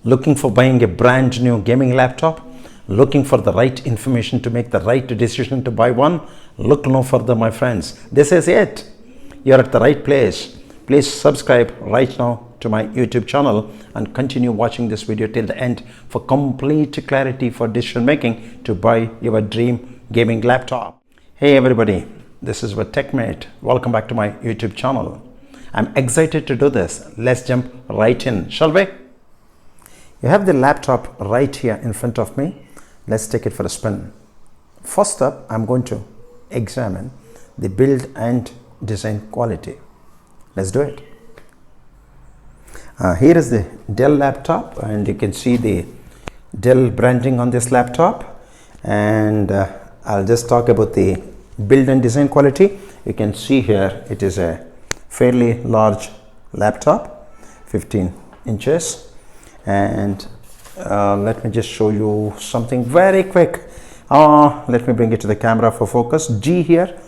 Looking for buying a brand new gaming laptop? Looking for the right information to make the right decision to buy one? Look no further, my friends. This is it. You're at the right place. Please subscribe right now to my YouTube channel and continue watching this video till the end for complete clarity for decision making to buy your dream gaming laptop. Hey everybody, this is your TechMate. Welcome back to my YouTube channel. I'm excited to do this. Let's jump right in, shall we? You have the laptop right here in front of me. Let's take it for a spin. First up, I'm going to examine the build and design quality. Let's do it. Here is the Dell laptop, and you can see the Dell branding on this laptop. And I'll just talk about the build and design quality. You can see here it is a fairly large laptop, 15 inches. And let me just show you something very quick. Let me bring it to the camera for focus. G here,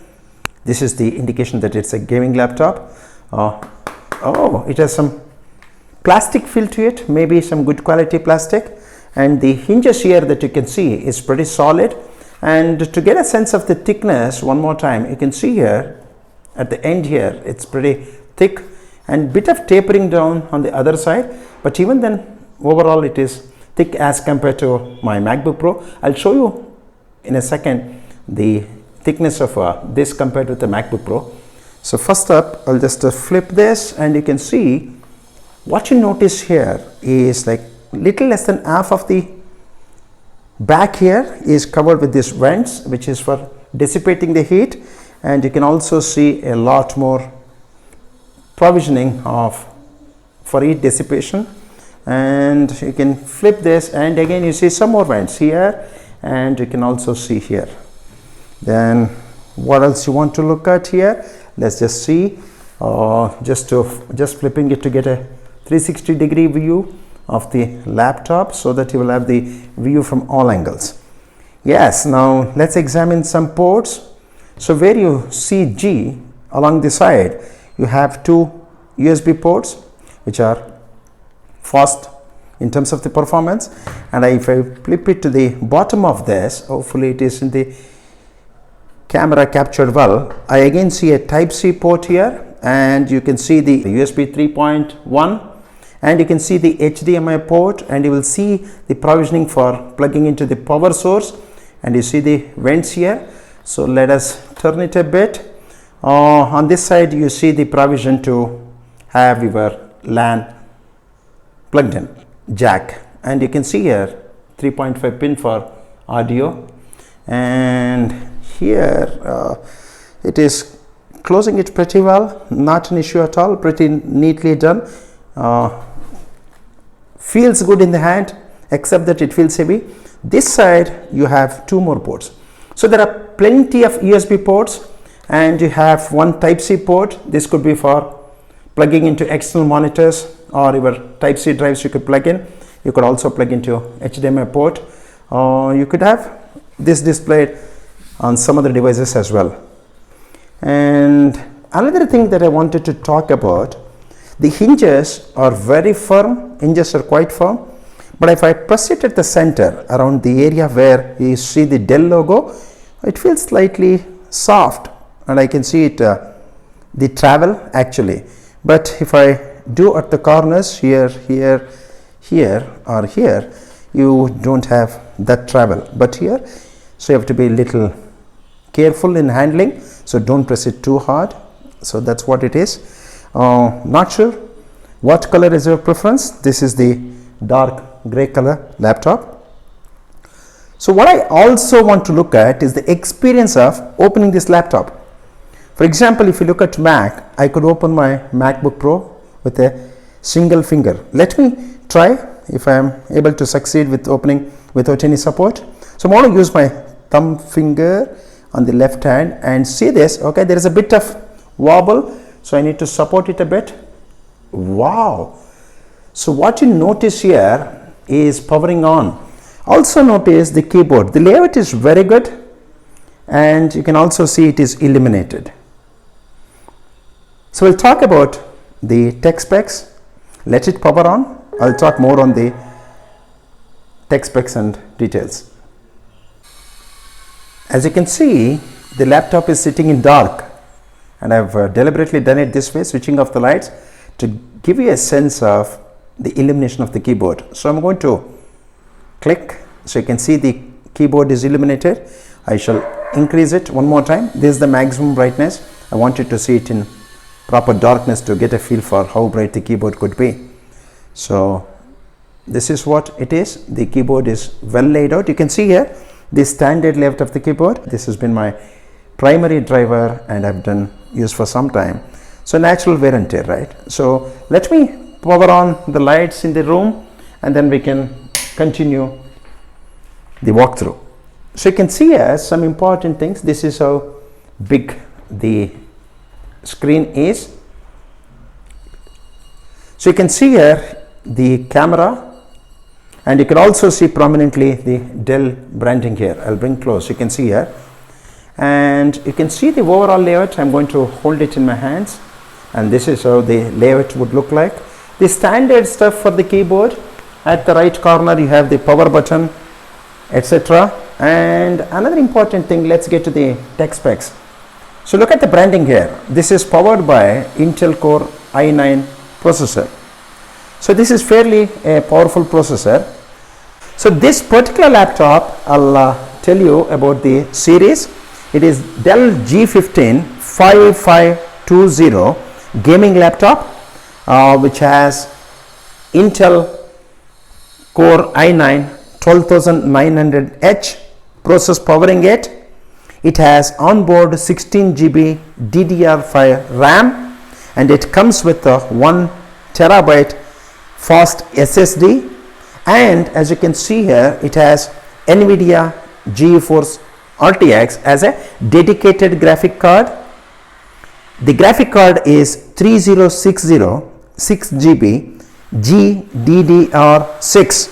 this is the indication that it's a gaming laptop. It has some plastic feel to it, maybe some good quality plastic, and the hinges here that you can see is pretty solid. And to get a sense of the thickness, one more time, you can see here at the end here it's pretty thick and bit of tapering down on the other side, but even then overall it is thick as compared to my MacBook Pro. I'll show you in a second the thickness of this compared with the MacBook Pro. So first up, I'll just flip this, and you can see what you notice here is like little less than half of the back here is covered with these vents, which is for dissipating the heat, and you can also see a lot more provisioning for heat dissipation. And you can flip this, and again you see some more vents here, and you can also see here. Then what else you want to look at here? Let's just see, just flipping it to get a 360-degree view of the laptop so that you will have the view from all angles. Yes, now let's examine some ports. So where you see G along the side, you have two USB ports which are fast in terms of the performance. And if I flip it to the bottom of this, hopefully it is in the camera captured well, I again see a Type-C port here, and you can see the USB 3.1, and you can see the HDMI port, and you will see the provisioning for plugging into the power source, and you see the vents here. So let us turn it a bit. On this side you see the provision to have your LAN plugged in jack, and you can see here 3.5 pin for audio, and here it is closing it pretty well, not an issue at all, pretty neatly done. Feels good in the hand, except that it feels heavy. This side you have two more ports, so there are plenty of USB ports, and you have one Type-C port. This could be for plugging into external monitors, or your Type-C drives you could plug in. You could also plug into HDMI port. You could have this displayed on some other devices as well. And another thing that I wanted to talk about, the hinges are very firm. Hinges are quite firm, but if I press it at the center around the area where you see the Dell logo, it feels slightly soft, and I can see it the travel actually. But if I do at the corners here, or here, you don't have that travel, but here, so you have to be a little careful in handling, so don't press it too hard. So that's what it is. Not sure what color is your preference. This is the dark gray color laptop. So what I also want to look at is the experience of opening this laptop. For example, if you look at Mac, I could open my MacBook Pro with a single finger. Let me try if I am able to succeed with opening without any support. So I'm going to use my thumb finger on the left hand, and see this. Okay, there is a bit of wobble, so I need to support it a bit. Wow. So what you notice here is powering on. Also notice the keyboard. The layout is very good, and you can also see it is illuminated. So we'll talk about the tech specs. Let it power on. I'll talk more on the tech specs and details. As you can see, the laptop is sitting in dark, and I've deliberately done it this way, switching off the lights to give you a sense of the illumination of the keyboard. So I'm going to click so you can see the keyboard is illuminated. I shall increase it one more time. This is the maximum brightness. I want you to see it in proper darkness to get a feel for how bright the keyboard could be. So this is what it is. The keyboard is well laid out. You can see here the standard layout of the keyboard. This has been my primary driver and I've done use for some time. So natural wear and tear, right? So let me power on the lights in the room and then we can continue the walkthrough. So you can see here some important things. This is how big the screen is. So you can see here the camera, and you can also see prominently the Dell branding here. I'll bring close. You can see here, and you can see the overall layout. I'm going to hold it in my hands, and this is how the layout would look like. The standard stuff for the keyboard. At the right corner you have the power button, etc. And another important thing, let's get to the tech specs. So look at the branding here. This is powered by Intel Core i9 processor. So this is fairly a powerful processor. So this particular laptop, I'll tell you about the series. It is Dell G15 5520 gaming laptop, which has Intel Core i9 12900H process powering it. It has onboard 16 GB DDR5 RAM, and it comes with a 1 terabyte fast SSD, and as you can see here, it has NVIDIA GeForce RTX as a dedicated graphic card. The graphic card is 3060 6GB GDDR6,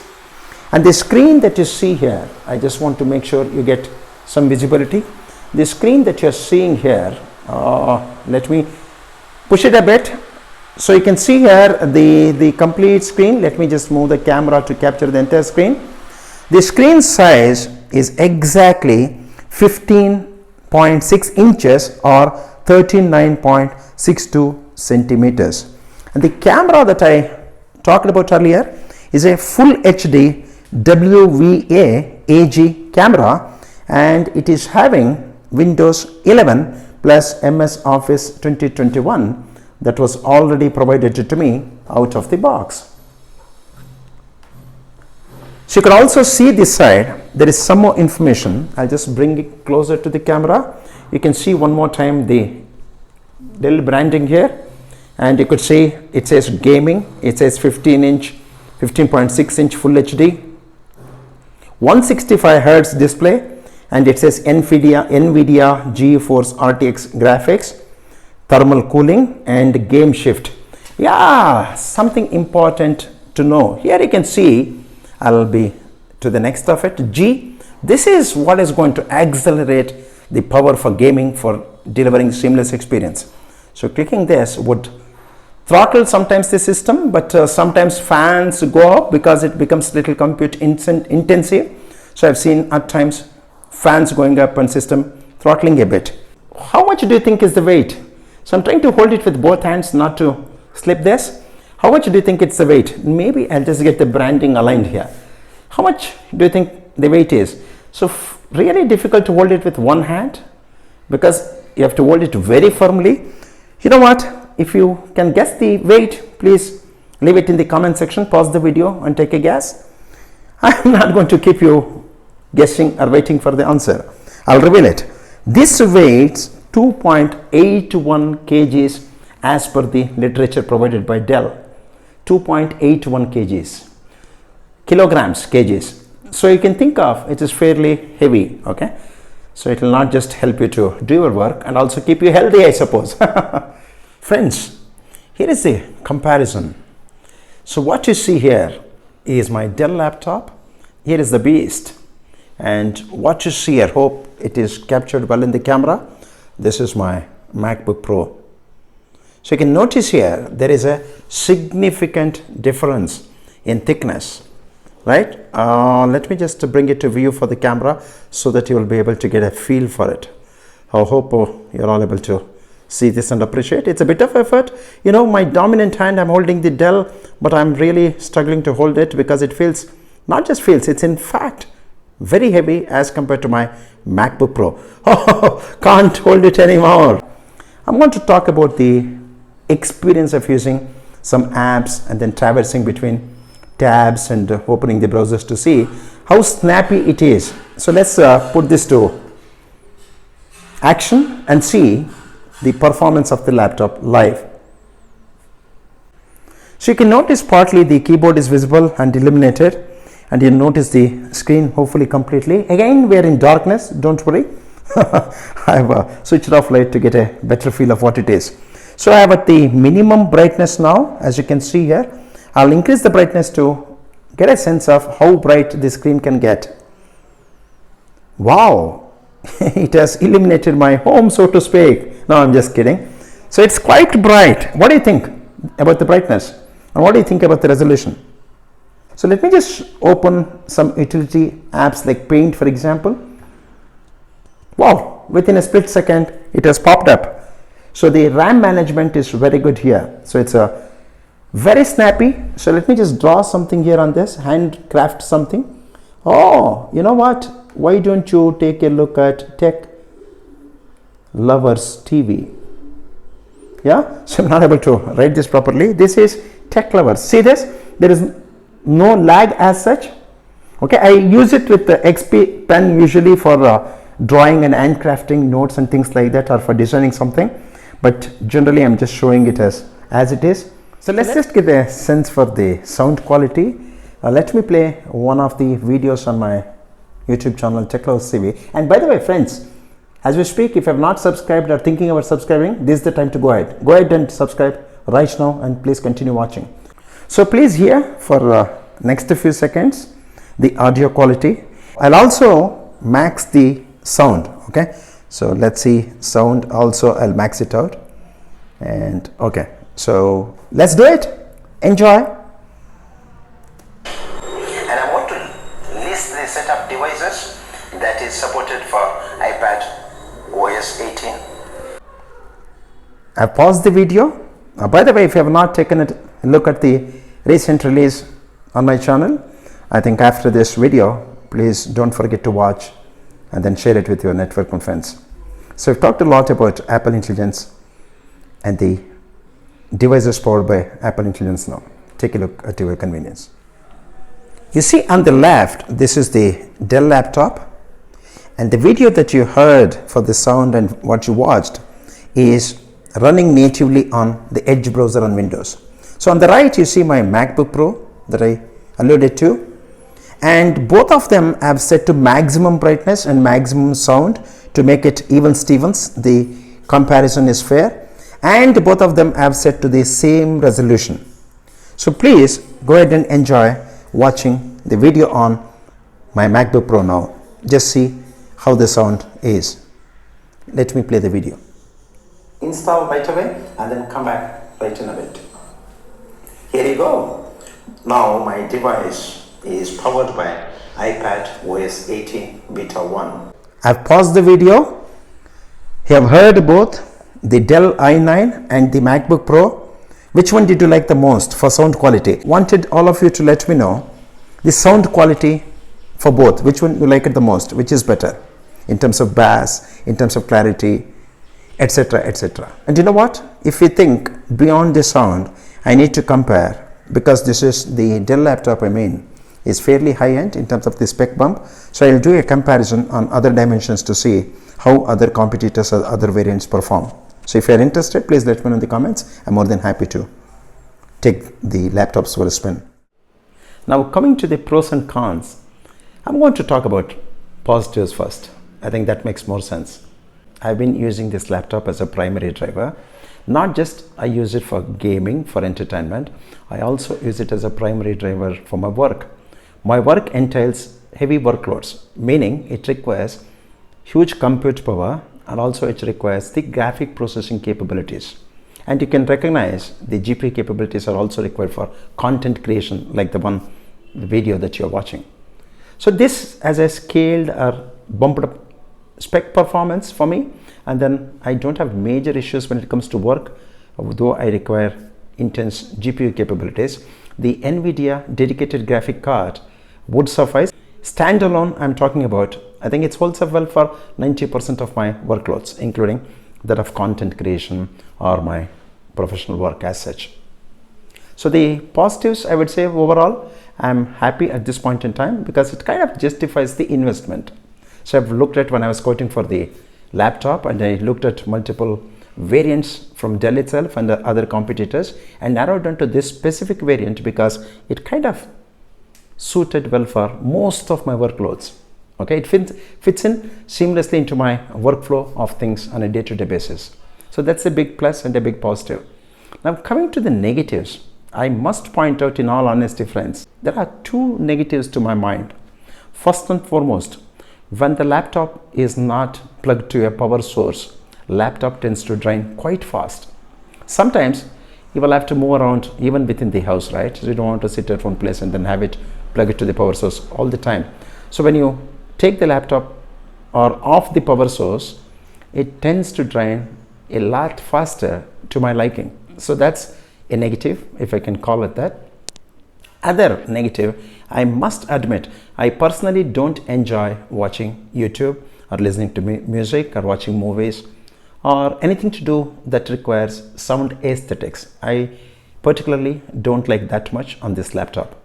and the screen that you see here, I just want to make sure you get some visibility. The screen that you're seeing here, let me push it a bit so you can see here the complete screen. Let me just move the camera to capture the entire screen. The screen size is exactly 15.6 inches or 39.62 centimeters, and the camera that I talked about earlier is a full HD WVA AG camera, and it is having Windows 11 plus MS Office 2021 that was already provided to me out of the box. So you can also see this side, there is some more information. I'll just bring it closer to the camera. You can see one more time the Dell branding here, and you could see it says gaming, it says 15.6 inch full HD, 165 Hz display, and it says NVIDIA GeForce RTX graphics, thermal cooling, and game shift. Yeah, something important to know. Here you can see, I'll be to the next of it, G. This is what is going to accelerate the power for gaming, for delivering seamless experience. So clicking this would throttle sometimes the system, but sometimes fans go up because it becomes little compute intensive. So I've seen at times fans going up and system throttling a bit. How much do you think is the weight? So I'm trying to hold it with both hands not to slip this. How much do you think it's the weight? Maybe I'll just get the branding aligned here. How much do you think the weight is? So really difficult to hold it with one hand because you have to hold it very firmly. You know what? If you can guess the weight, please leave it in the comment section, pause the video and take a guess. I'm not going to keep you guessing or waiting for the answer. I'll reveal it. This weighs 2.81 kgs as per the literature provided by Dell. 2.81 kgs. Kilograms, kgs. So you can think of it is fairly heavy, okay? So it will not just help you to do your work and also keep you healthy, I suppose. Friends, here is the comparison. So what you see here is my Dell laptop. Here is the beast. And what you see, I hope it is captured well in the camera. This is my MacBook Pro. So you can notice here there is a significant difference in thickness. right? Let me just bring it to view for the camera so that you will be able to get a feel for it. I hope you're all able to see this and appreciate. It's a bit of effort. You know, my dominant hand, I'm holding the Dell, but I'm really struggling to hold it because it feels, not just feels, it's in fact very heavy as compared to my MacBook Pro. Oh, can't hold it anymore. I'm going to talk about the experience of using some apps and then traversing between tabs and opening the browsers to see how snappy it is. So let's put this to action and see the performance of the laptop live. So you can notice partly the keyboard is visible and illuminated, and you notice the screen hopefully completely. Again, we are in darkness, don't worry. I have switched off light to get a better feel of what it is. So I have at the minimum brightness now, as you can see here. I'll increase the brightness to get a sense of how bright the screen can get. Wow, it has illuminated my home, so to speak. No, I'm just kidding. So it's quite bright. What do you think about the brightness? And what do you think about the resolution? So let me just open some utility apps like Paint, for example. Wow, within a split second, it has popped up. So the RAM management is very good here. So it's a very snappy. So let me just draw something here on this, handcraft something. Oh, you know what? Why don't you take a look at Tech Lovers TV? Yeah, so I'm not able to write this properly. This is Tech Lovers. See this? There is no lag as such. Okay, I use it with the XP pen usually for drawing and handcrafting notes and things like that, or for designing something. But generally, I'm just showing it as it is. So let's just get a sense for the sound quality. Let me play one of the videos on my YouTube channel, Tech Lovers TV. And by the way, friends, as we speak, if you have not subscribed or thinking about subscribing, this is the time to go ahead. Go ahead and subscribe right now, and please continue watching. So please hear for next few seconds the audio quality. I'll also max the sound. Okay, so let's see sound also. I'll max it out, and okay, so let's do it. Enjoy. And I want to list the set of devices that is supported for iPad OS 18. I paused the video. By the way, if you have not taken a look at the recent release on my channel, I think after this video, please don't forget to watch and then share it with your network and friends. So we've talked a lot about Apple Intelligence and the devices powered by Apple Intelligence now. Take a look at your convenience. You see on the left, this is the Dell laptop, and the video that you heard for the sound and what you watched is running natively on the Edge browser on Windows. So on the right, you see my MacBook Pro that I alluded to, and both of them have set to maximum brightness and maximum sound to make it even Stevens. The comparison is fair, and both of them have set to the same resolution. So please go ahead and enjoy watching the video on my MacBook Pro now. Just see how the sound is. Let me play the video. Install right away and then come back right in a bit. Here you go. Now my device is powered by iPad OS 18 Beta 1. I've paused the video. You have heard both the Dell i9 and the MacBook Pro. Which one did you like the most for sound quality? Wanted all of you to let me know the sound quality for both. Which one you like it the most? Which is better in terms of bass, in terms of clarity, etc., etc. And you know what? If we think beyond the sound, I need to compare, because this is the Dell laptop is fairly high end in terms of the spec bump. So I'll do a comparison on other dimensions to see how other competitors or other variants perform. So if you're interested, please let me know in the comments. I'm more than happy to take the laptops for a spin. Now coming to the pros and cons, I'm going to talk about positives first. I think that makes more sense. I've been using this laptop as a primary driver. Not just I use it for gaming, for entertainment, I also use it as a primary driver for my work. My work entails heavy workloads, meaning it requires huge compute power, and also it requires the graphic processing capabilities. And you can recognize the GPU capabilities are also required for content creation, like the one the video that you're watching. So this, as I scaled or bumped up spec performance for me, and then I don't have major issues when it comes to work, though I require intense GPU capabilities. The NVIDIA dedicated graphic card would suffice. Standalone, I'm talking about, I think it holds up well for 90% of my workloads, including that of content creation or my professional work as such. So the positives, I would say overall, I'm happy at this point in time because it kind of justifies the investment. So I've looked at when I was quoting for the laptop, and I looked at multiple variants from Dell itself and the other competitors and narrowed down to this specific variant because it kind of suited well for most of my workloads. Okay, it fits in seamlessly into my workflow of things on a day-to-day basis. So that's a big plus and a big positive. Now coming to the negatives, I must point out, in all honesty friends, there are two negatives to my mind. First and foremost, when the laptop is not plugged to a power source, laptop tends to drain quite fast. Sometimes you will have to move around even within the house, right? So you don't want to sit at one place and then have it plug it to the power source all the time. So when you take the laptop or off the power source, it tends to drain a lot faster to my liking. So that's a negative, if I can call it that. Other negative, I must admit, I personally don't enjoy watching YouTube or listening to music or watching movies or anything to do that requires sound aesthetics. I particularly don't like that much on this laptop.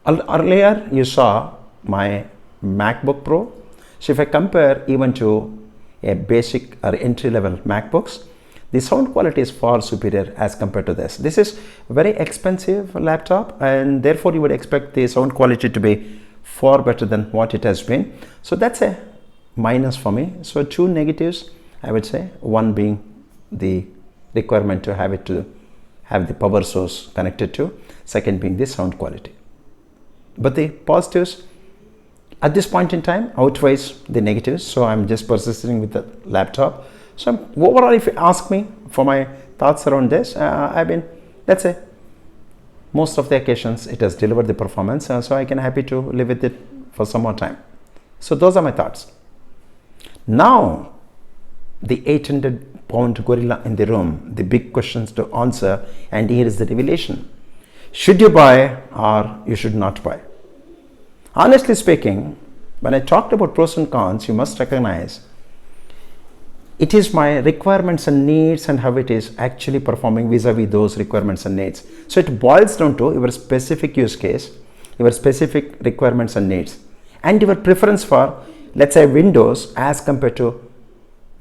Earlier you saw my MacBook Pro. So if I compare even to a basic or entry-level MacBooks, the sound quality is far superior as compared to this. This is a very expensive laptop, and therefore you would expect the sound quality to be far better than what it has been. So that's a minus for me. So two negatives, I would say, one being the requirement to have the power source connected to, second being the sound quality. But the positives at this point in time outweighs the negatives, so I'm just persisting with the laptop. So overall, if you ask me for my thoughts around this, let's say most of the occasions it has delivered the performance, so I can happy to live with it for some more time. So those are my thoughts. Now the 800-pound gorilla in the room, the big questions to answer, and here is the revelation. Should you buy or you should not buy? Honestly speaking, when I talked about pros and cons, you must recognize it is my requirements and needs and how it is actually performing vis-a-vis those requirements and needs. So it boils down to your specific use case, your specific requirements and needs, and your preference for, let's say, Windows as compared to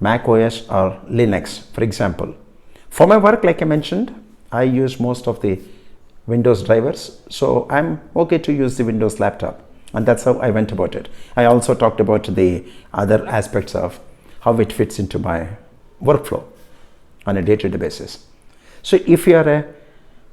Mac OS or Linux, for example. For my work, like I mentioned, I use most of the Windows drivers, so I'm okay to use the Windows laptop, and that's how I went about it. I also talked about the other aspects of how it fits into my workflow on a day-to-day basis. So if you are a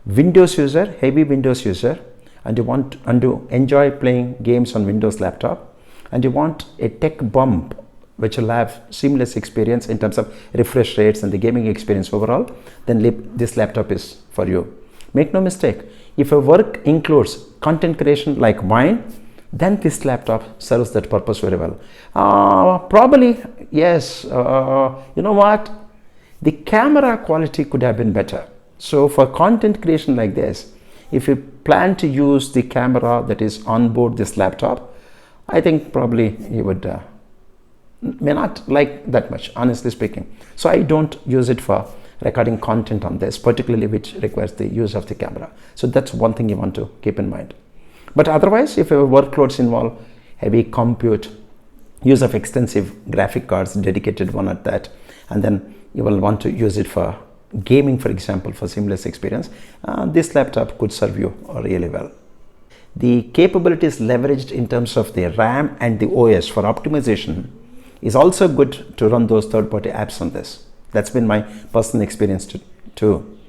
Windows user, heavy Windows user, and you want to enjoy playing games on Windows laptop, and you want a tech bump which will have seamless experience in terms of refresh rates and the gaming experience overall, then this laptop is for you. Make no mistake, if your work includes content creation like mine, then this laptop serves that purpose very well. Probably, yes, you know what? The camera quality could have been better. So for content creation like this, if you plan to use the camera that is on board this laptop, I think probably you would may not like that much, honestly speaking. So I don't use it for recording content on this, particularly which requires the use of the camera. So that's one thing you want to keep in mind. But otherwise, if your workloads involve heavy compute, use of extensive graphic cards, dedicated one at that, and then you will want to use it for gaming, for example, for seamless experience, this laptop could serve you really well. The capabilities leveraged in terms of the RAM and the OS for optimization is also good to run those third-party apps on this. That's been my personal experience too.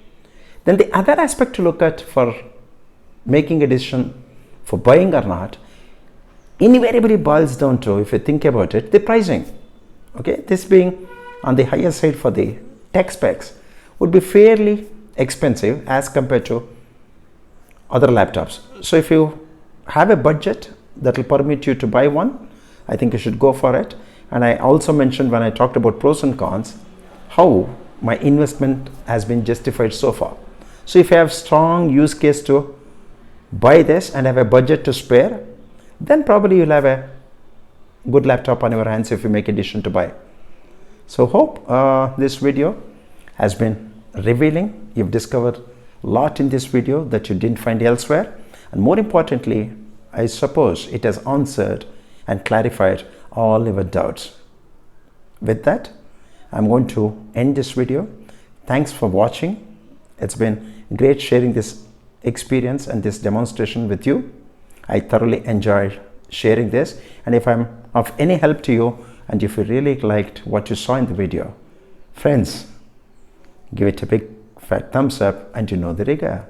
Then the other aspect to look at for making a decision for buying or not invariably boils down to, if you think about it, the pricing. Okay, this being on the higher side for the tech specs would be fairly expensive as compared to other laptops. So if you have a budget that will permit you to buy one, I think you should go for it. And I also mentioned when I talked about pros and cons, how my investment has been justified so far. So if you have strong use case to buy this and have a budget to spare, then probably you'll have a good laptop on your hands if you make a decision to buy. So hope this video has been revealing. You've discovered a lot in this video that you didn't find elsewhere, and more importantly, I suppose it has answered and clarified all your doubts. With that, I'm going to end this video. Thanks for watching. It's been great sharing this experience and this demonstration with you. I thoroughly enjoyed sharing this, and if I'm of any help to you and if you really liked what you saw in the video, friends, give it a big fat thumbs up and you know the rigor.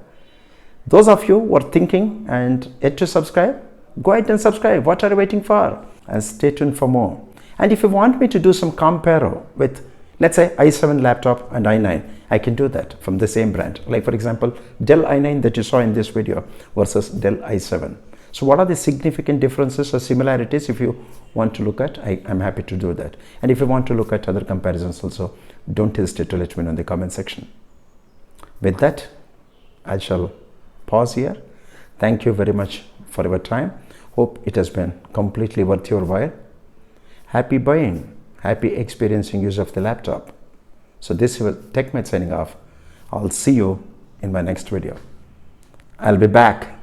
Those of you who are thinking and yet to subscribe, go ahead and subscribe. What are you waiting for? And stay tuned for more. And if you want me to do some comparo with, let's say, i7 laptop and i9, I can do that from the same brand. Like for example, Dell i9 that you saw in this video versus Dell i7. So what are the significant differences or similarities? If you want to look at, I'm happy to do that. And if you want to look at other comparisons also, don't hesitate to let me know in the comment section. With that, I shall pause here. Thank you very much for your time. Hope it has been completely worth your while. Happy buying, happy experiencing use of the laptop. So this is TechMate signing off. I'll see you in my next video. I'll be back